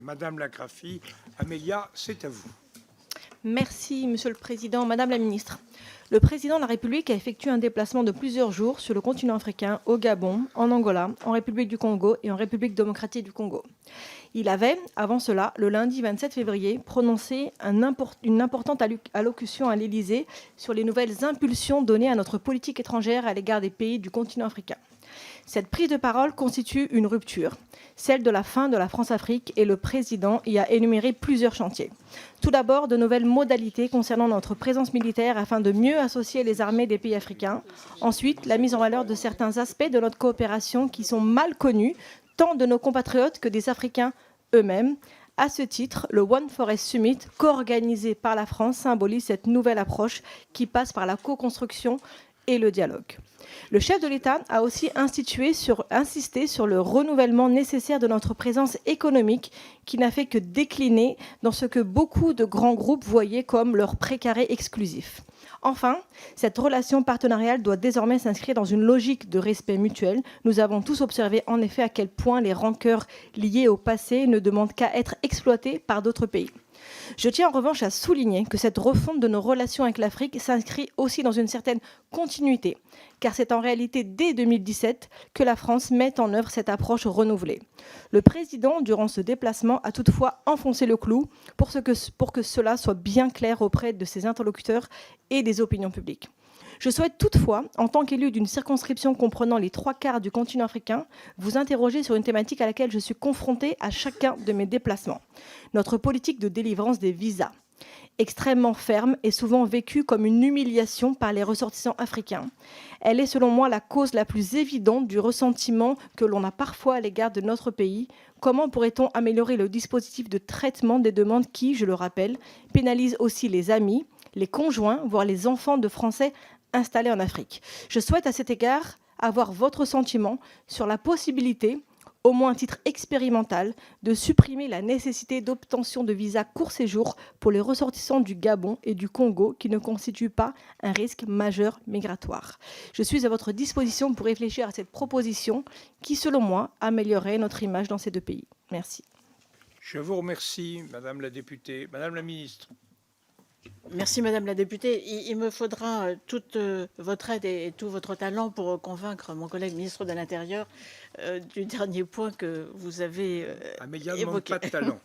Madame Lacrafi, Amélia, c'est à vous. Merci, Monsieur le Président. Madame la Ministre, le Président de la République a effectué un déplacement de plusieurs jours sur le continent africain, au Gabon, en Angola, en République du Congo et en République démocratique du Congo. Il avait, avant cela, le lundi 27 février, prononcé une importante allocution à l'Élysée sur les nouvelles impulsions données à notre politique étrangère à l'égard des pays du continent africain. Cette prise de parole constitue une rupture, celle de la fin de la France-Afrique, et le président y a énuméré plusieurs chantiers. Tout d'abord, de nouvelles modalités concernant notre présence militaire afin de mieux associer les armées des pays africains. Ensuite, la mise en valeur de certains aspects de notre coopération qui sont mal connus, tant de nos compatriotes que des Africains eux-mêmes. À ce titre, le One Forest Summit, co-organisé par la France, symbolise cette nouvelle approche qui passe par la co-construction et le dialogue. Le chef de l'État a aussi insisté sur le renouvellement nécessaire de notre présence économique qui n'a fait que décliner dans ce que beaucoup de grands groupes voyaient comme leur précaré exclusif. Enfin, cette relation partenariale doit désormais s'inscrire dans une logique de respect mutuel. Nous avons tous observé en effet à quel point les rancœurs liées au passé ne demandent qu'à être exploitées par d'autres pays. Je tiens en revanche à souligner que cette refonte de nos relations avec l'Afrique s'inscrit aussi dans une certaine continuité, car c'est en réalité dès 2017 que la France met en œuvre cette approche renouvelée. Le président, durant ce déplacement, a toutefois enfoncé le clou pour que cela soit bien clair auprès de ses interlocuteurs et des opinions publiques. Je souhaite toutefois, en tant qu'élu d'une circonscription comprenant les 3/4 du continent africain, vous interroger sur une thématique à laquelle je suis confrontée à chacun de mes déplacements. Notre politique de délivrance des visas, extrêmement ferme et souvent vécue comme une humiliation par les ressortissants africains. Elle est selon moi la cause la plus évidente du ressentiment que l'on a parfois à l'égard de notre pays. Comment pourrait-on améliorer le dispositif de traitement des demandes qui, je le rappelle, pénalise aussi les amis, les conjoints, voire les enfants de Français installés en Afrique. Je souhaite à cet égard avoir votre sentiment sur la possibilité, au moins à titre expérimental, de supprimer la nécessité d'obtention de visas court séjour pour les ressortissants du Gabon et du Congo qui ne constituent pas un risque majeur migratoire. Je suis à votre disposition pour réfléchir à cette proposition qui, selon moi, améliorerait notre image dans ces deux pays. Merci. Je vous remercie, Madame la députée. Madame la ministre. Merci Madame la députée. Il me faudra toute votre aide et tout votre talent pour convaincre mon collègue ministre de l'Intérieur du dernier point que vous avez Amélia ne évoqué. manque pas de talent.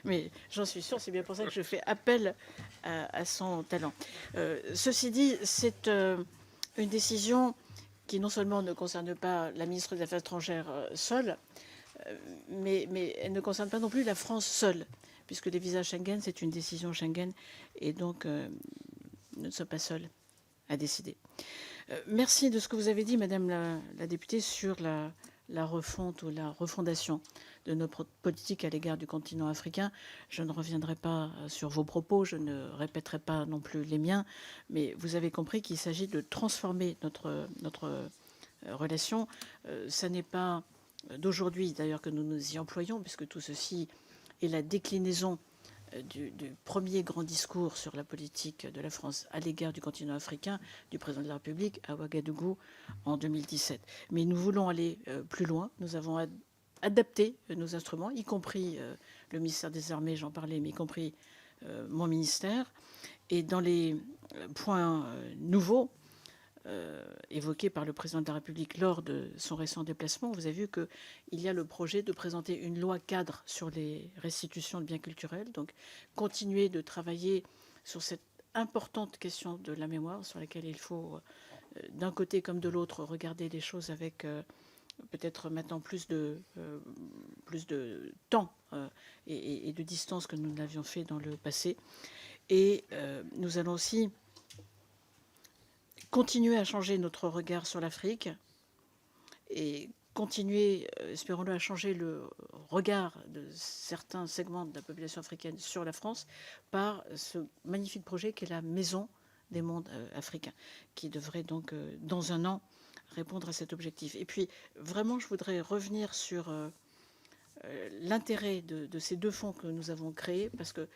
Mais j'en suis sûre, c'est bien pour ça que je fais appel à son talent. Ceci dit, c'est une décision qui non seulement ne concerne pas la ministre des Affaires étrangères seule, mais elle ne concerne pas non plus la France seule, puisque les visas Schengen, c'est une décision Schengen, et donc nous ne sommes pas seuls à décider. Merci de ce que vous avez dit, Madame la députée, sur la refonte ou la refondation de notre politique à l'égard du continent africain. Je ne reviendrai pas sur vos propos, je ne répéterai pas non plus les miens, mais vous avez compris qu'il s'agit de transformer notre relation. Ça n'est pas d'aujourd'hui, d'ailleurs, que nous nous y employons, puisque tout ceci est la déclinaison du premier grand discours sur la politique de la France à l'égard du continent africain du président de la République à Ouagadougou en 2017. Mais nous voulons aller plus loin. Nous avons adapté nos instruments, y compris le ministère des Armées, j'en parlais, mais y compris mon ministère. Et dans les points nouveaux évoqué par le président de la République lors de son récent déplacement, vous avez vu qu'il y a le projet de présenter une loi cadre sur les restitutions de biens culturels, donc continuer de travailler sur cette importante question de la mémoire, sur laquelle il faut, d'un côté comme de l'autre, regarder les choses avec peut-être maintenant plus de temps et de distance que nous l'avions fait dans le passé. Et nous allons aussi continuer à changer notre regard sur l'Afrique et continuer, espérons-le, à changer le regard de certains segments de la population africaine sur la France par ce magnifique projet qu'est la Maison des mondes africains, qui devrait donc, dans un an, répondre à cet objectif. Et puis, vraiment, je voudrais revenir sur l'intérêt de ces deux fonds que nous avons créés, parce que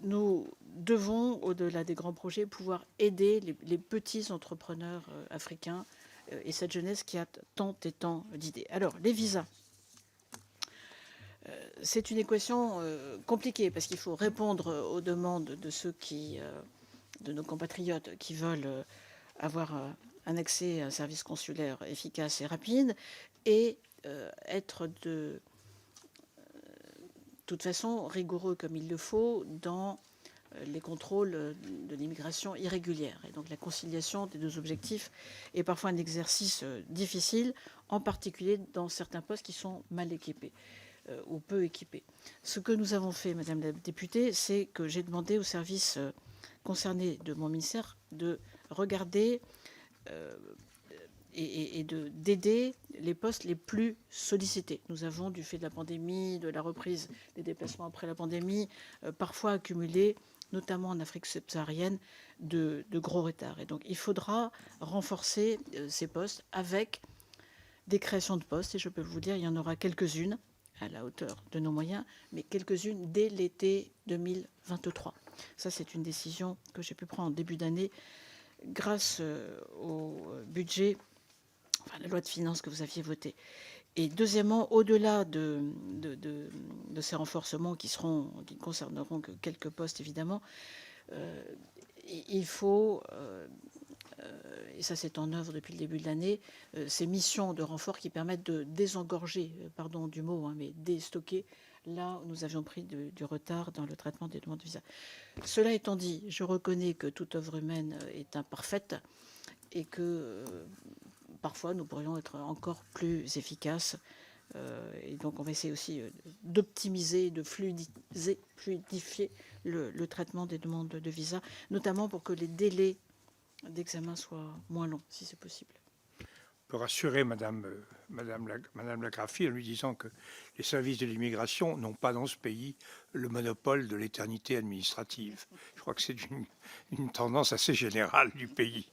nous devons, au-delà des grands projets, pouvoir aider les petits entrepreneurs africains et cette jeunesse qui a tant et tant d'idées. Alors, les visas. C'est une équation compliquée parce qu'il faut répondre aux demandes de ceux qui, de nos compatriotes qui veulent avoir un accès à un service consulaire efficace et rapide et être de toute façon rigoureux comme il le faut dans les contrôles de l'immigration irrégulière. Et donc la conciliation des deux objectifs est parfois un exercice difficile, en particulier dans certains postes qui sont mal équipés ou peu équipés. Ce que nous avons fait, Madame la députée, c'est que j'ai demandé aux services concernés de mon ministère de regarder et d'aider les postes les plus sollicités. Nous avons, du fait de la pandémie, de la reprise des déplacements après la pandémie, parfois accumulé, notamment en Afrique subsaharienne, de gros retards. Et donc, il faudra renforcer ces postes avec des créations de postes. Et je peux vous dire, il y en aura quelques-unes à la hauteur de nos moyens, mais quelques-unes dès l'été 2023. Ça, c'est une décision que j'ai pu prendre en début d'année grâce au budget, enfin la loi de finances que vous aviez votée. Et deuxièmement, au-delà de ces renforcements qui ne concerneront que quelques postes évidemment, il faut, et ça c'est en œuvre depuis le début de l'année, ces missions de renfort qui permettent de désengorger, pardon du mot, mais déstocker là où nous avions pris du retard dans le traitement des demandes de visa. Cela étant dit, je reconnais que toute œuvre humaine est imparfaite et que parfois nous pourrions être encore plus efficaces. Et donc on va essayer aussi d'optimiser, de fluidifier le traitement des demandes de visa, notamment pour que les délais d'examen soient moins longs, si c'est possible. On peut rassurer Madame Lagrafie en lui disant que les services de l'immigration n'ont pas dans ce pays le monopole de l'éternité administrative. Je crois que c'est une tendance assez générale du pays.